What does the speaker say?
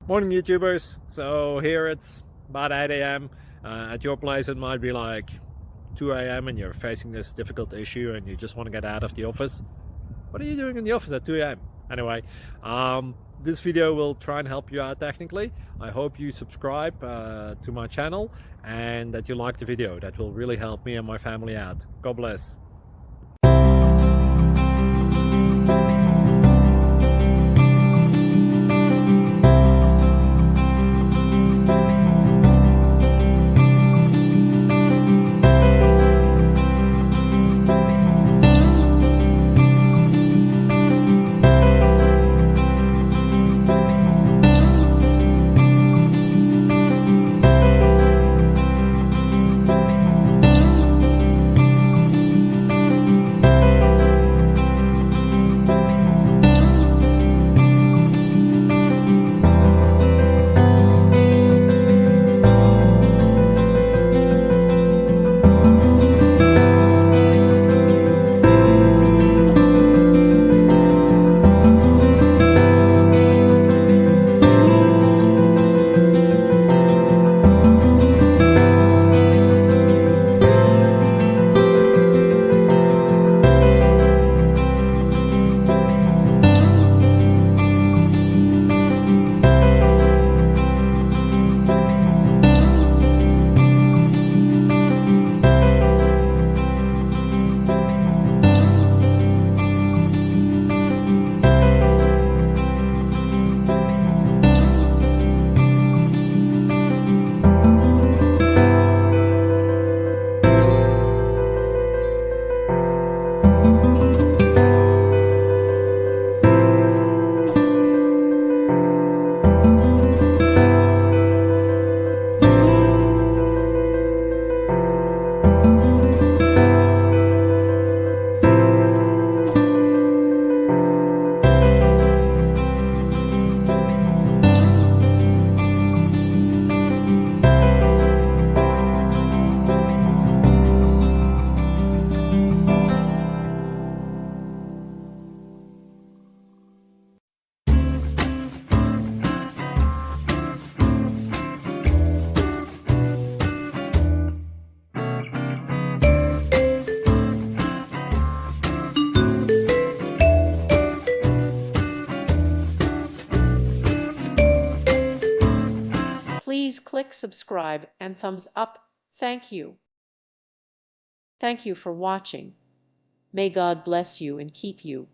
Morning, YouTubers. So here it's about 8 a.m. At your place, it might be like 2 a.m. and you're facing this difficult issue and you just want to get out of the office. What are you doing in the office at 2 a.m.? Anyway, this video will try and help you out technically. I hope you subscribe to my channel and that you like the video. That will really help me and my family out. God bless. Please click subscribe and thumbs up. Thank you. Thank you for watching. May God bless you and keep you.